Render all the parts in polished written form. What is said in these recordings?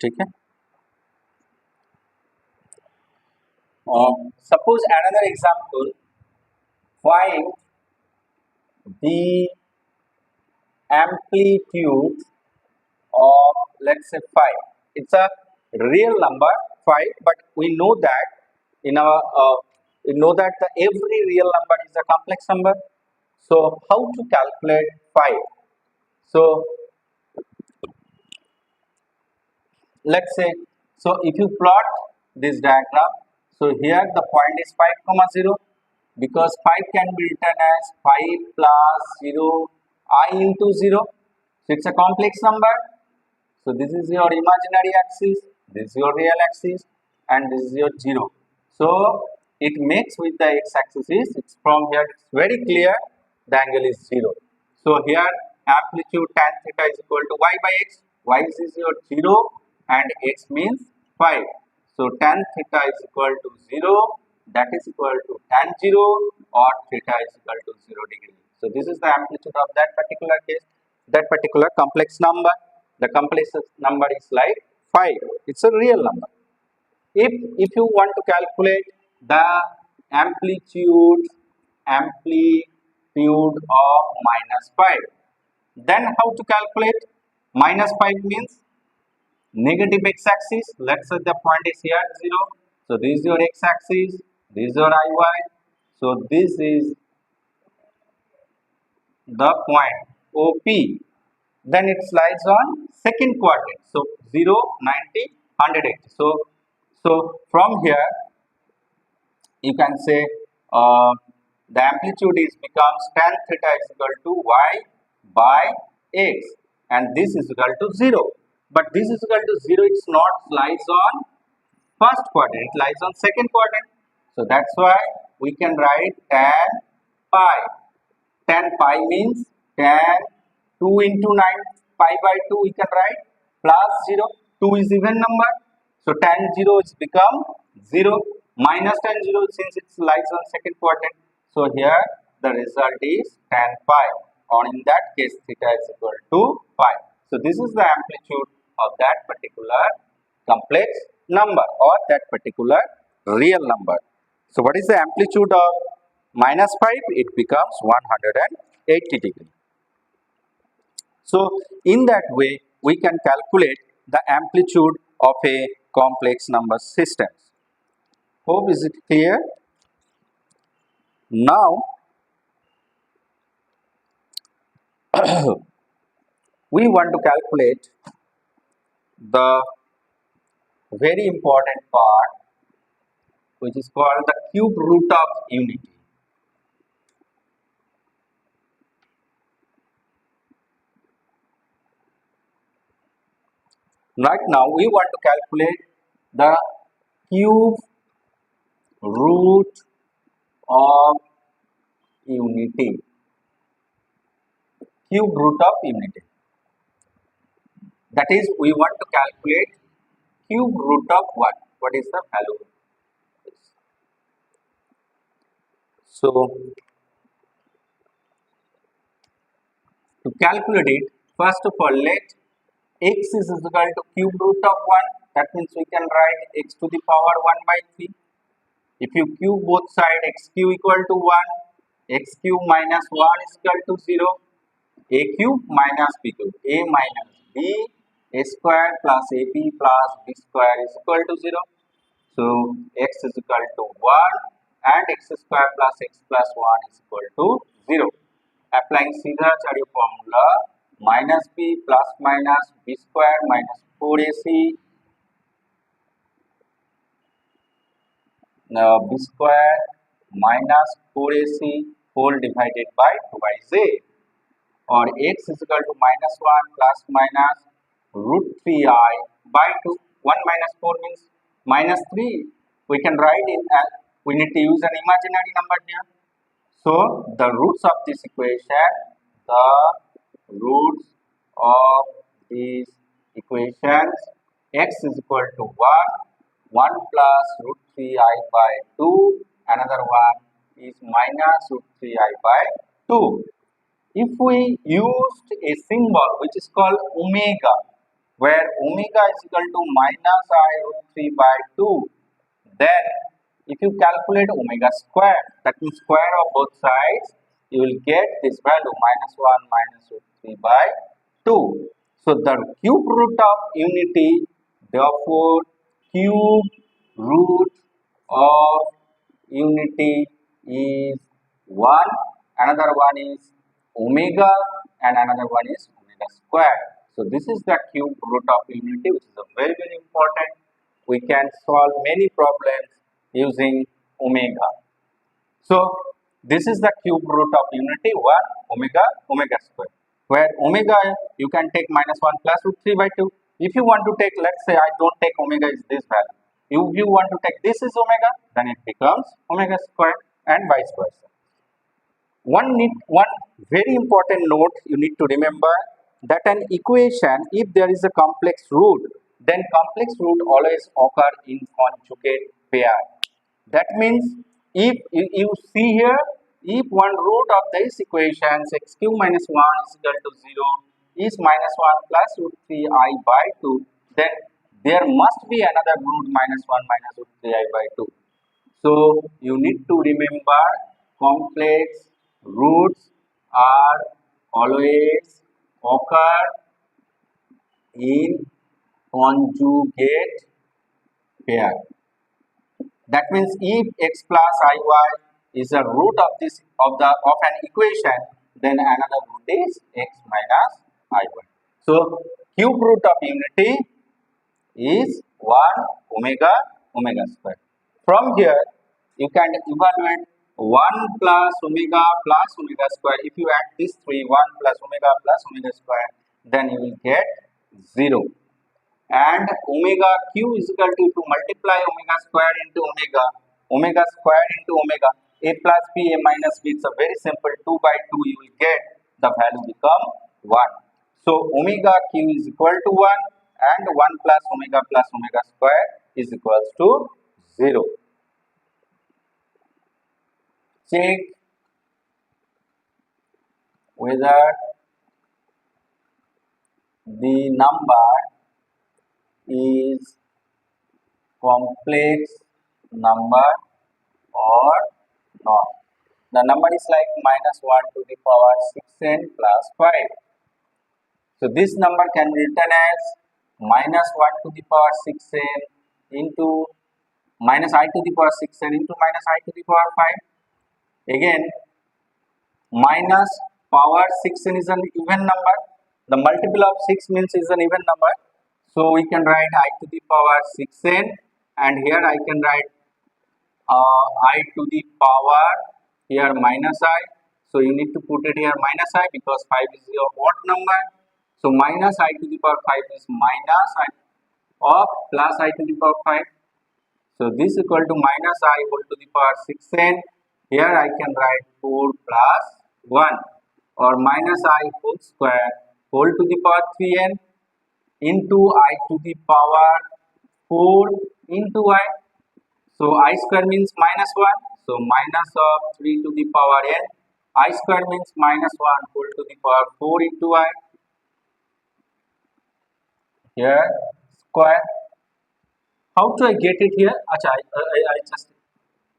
ठीक है. Suppose another example, find the amplitude of, let's say, 5. It's a real number 5, but we know that in our we know that every real number is a complex number. So how to calculate 5? So let's say, so if you plot this diagram, so here the point is 5 comma 0, because 5 can be written as 5 plus 0 I into 0. So it's a complex number. So this is your imaginary axis, this is your real axis, and this is your 0. So it makes with the x-axis is, it's from here, it's very clear, the angle is 0. So here amplitude tan theta is equal to y by x. Y is your 0 and x means 5. So tan theta is equal to 0, that is equal to tan 0, or theta is equal to 0 degree. So this is the amplitude of that particular case, that particular complex number. The complex number is like 5. It's a real number. If you want to calculate the amplitude of -5, then how to calculate? -5 means negative x-axis. Let's say the point is here 0. So this is your x-axis, this is your iy. So this is the point OP. Then it lies on second quadrant. So 0, 90, 180. So from here you can say the amplitude is becomes tan theta is equal to y by x, and this is equal to 0. But this is equal to 0, it's not lies on first quadrant, it lies on second quadrant. So that's why we can write tan pi. Tan pi means tan 2 into 9, pi by 2 we can write, plus 0. 2 is even number. So tan 0 is become 0, minus tan 0 since it lies on second quadrant. So here the result is tan pi, or in that case theta is equal to pi. So this is the amplitude of that particular complex number or that particular real number. So what is the amplitude of -5? It becomes 180 degree. So in that way we can calculate the amplitude of a complex number system. Hope is it clear? Now we want to calculate the very important part, which is called the cube root of unity. Right now we want to calculate the cube root of unity. Cube root of unity. That is, we want to calculate cube root of 1. What is the value? So to calculate it, first of all, let x is equal to cube root of 1. That means we can write x to the power 1 by 3. If you cube both sides, x cube equal to 1, x cube minus 1 is equal to 0, a cube minus b cube, a minus b, a square plus ab plus b square is equal to 0. So x is equal to 1 and x square plus x plus 1 is equal to 0. Applying Sridharacharya formula, minus b plus minus b square minus 4ac b square minus 4ac whole divided by 2a, or x is equal to minus 1 plus minus root 3i by 2. 1 minus 4 means minus 3. We can write it as, we need to use an imaginary number here. So the roots of this equation, x is equal to 1 plus root 3i by 2, another one is minus root 3i by 2. If we used a symbol which is called omega, where omega is equal to minus I root 3 by 2, then if you calculate omega square, that means square of both sides, you will get this value minus 1 minus root 3 by 2. So the cube root of unity, therefore cube root of unity is 1, another one is omega, and another one is omega square. So this is the cube root of unity, which is a very important. We can solve many problems using omega. So this is the cube root of unity 1 omega omega square, where omega you can take minus 1 plus root 3 by 2. If you want to take, let's say I don't take omega is this value. If you want to take this is omega, then it becomes omega square and vice versa. One very important note you need to remember, that an equation, if there is a complex root, then complex root always occur in conjugate pair. That means if you see here, if one root of this equation x cube minus 1 is equal to 0 is minus 1 plus root 3 I by 2, then there must be another root minus 1 minus root 3 I by 2. So you need to remember, complex roots are always occur in conjugate pair. That means if x plus iy is a root of an equation, then another root is x minus iy. So cube root of unity is 1 omega omega square. From here you can evaluate 1 plus omega square. If you add these three, 1 plus omega square, then you will get 0. And omega q is equal to, if you multiply omega square into omega square into omega, a plus b, a minus b, it's a very simple, 2 by 2 you will get, the value become 1. So omega q is equal to 1 and 1 plus omega square is equals to 0. Check whether the number is complex number or not. The number is like minus 1 to the power 6n plus 5. So this number can be written as minus 1 to the power 6n into minus I to the power 6n into minus I to the power 5. Again, minus power 6n is an even number. The multiple of 6 means is an even number. So we can write I to the power 6n, and here I can write I to the power here minus I. So you need to put it here minus I because 5 is your odd number. So minus I to the power 5 is minus I of plus I to the power 5. So this is equal to minus I whole to the power 6n. Here I can write 4 plus 1 or minus I whole square whole to the power 3n into I to the power 4 into I. So I square means minus 1. So minus of 3 to the power n. I square means minus 1 whole to the power 4 into I. Here square. How do I get it here? Achha,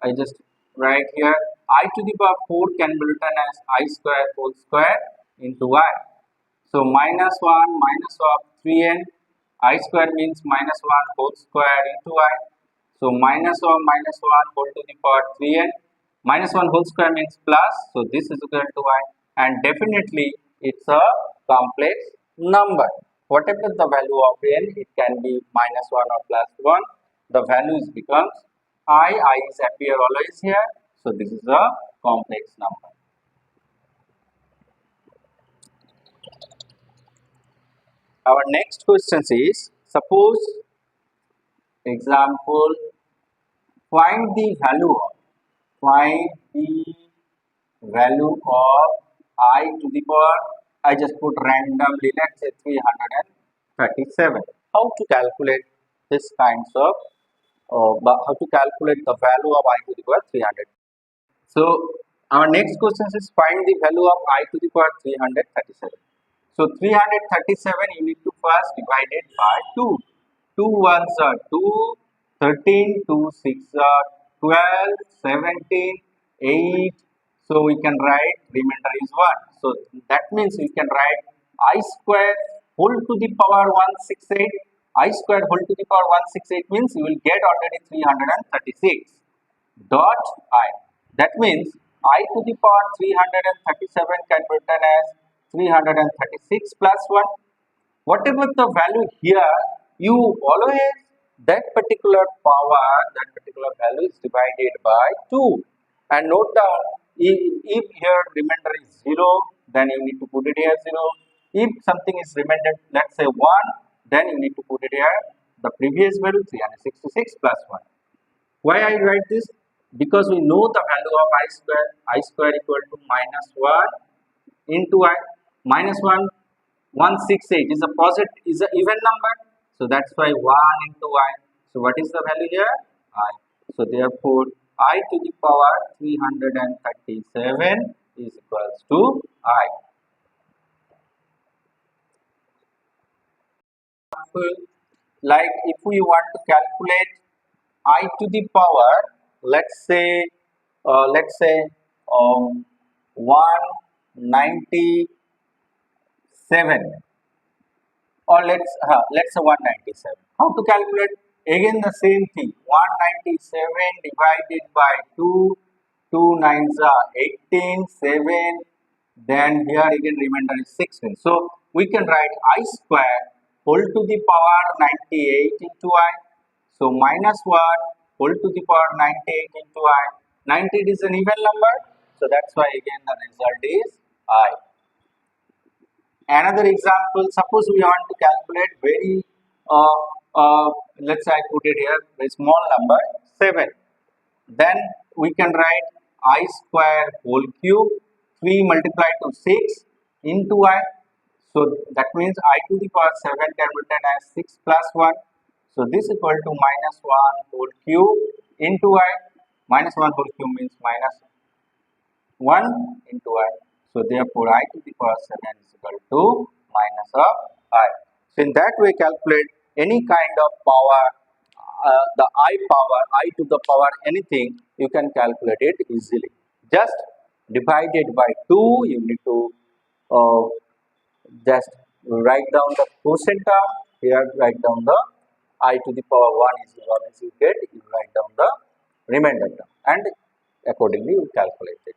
I just write here I to the power 4 can be written as I square whole square into I. So minus 1 minus of 3n. I square means minus 1 whole square into I. So minus of minus 1 whole to the power 3n. Minus 1 whole square means plus. So this is equal to I. And definitely it's a complex number. Whatever the value of n, it can be minus 1 or plus 1. The values becomes I is appear always here. So this is a complex number. Our next question is, suppose example, find the value of I to the power, I just put randomly, let's say 337. How to calculate this kinds of how to calculate the value of I to the power 300. So our next question is, find the value of I to the power 337. So 337 you need to first divide it by 2. 2 ones are 2, 13, 2 6 are 12, 17, 8. So we can write remainder is 1. So that means we can write I square whole to the power 168. I square whole to the power 168 means you will get already 336 dot I. That means I to the power 337 can be written as 336 plus 1. Whatever the value here, you always that particular power, that particular value is divided by 2. And note down, if here remainder is 0, then you need to put it here 0. If something is remainder, let's say 1, then you need to put it here the previous value 366 plus 1. Why I write this? Because we know the value of I square. I square equal to minus 1 into I. Minus 1, 168 is a positive, is an even number. So that's why 1 into I. So what is the value here? I. So therefore, I to the power 337 is equals to I. Like if we want to calculate I to the power, let's say 197, or let's say 197. How to calculate? Again the same thing. 197 divided by 2, 2 nines are 18, 7. Then here again remainder is 16. So we can write I square whole to the power 98 into I. So minus 1 whole to the power 98 into I. 98 is an even number. So that's why again the result is I. Another example, suppose we want to calculate very, let's say I put it here, very small number 7. Then we can write I square whole cube 3 multiplied to 6 into I. So that means I to the power 7 can be written as 6 plus 1. So this is equal to minus 1 whole cube into I. Minus 1 whole cube means minus 1 into I. So therefore I to the power 7 is equal to minus of I. So in that way calculate any kind of power, the I to the power anything, you can calculate it easily. Just divide it by 2, you need to uh, just write down the quotient term, here write down the I to the power 1 is what you get, you write down the remainder term and accordingly you calculate it.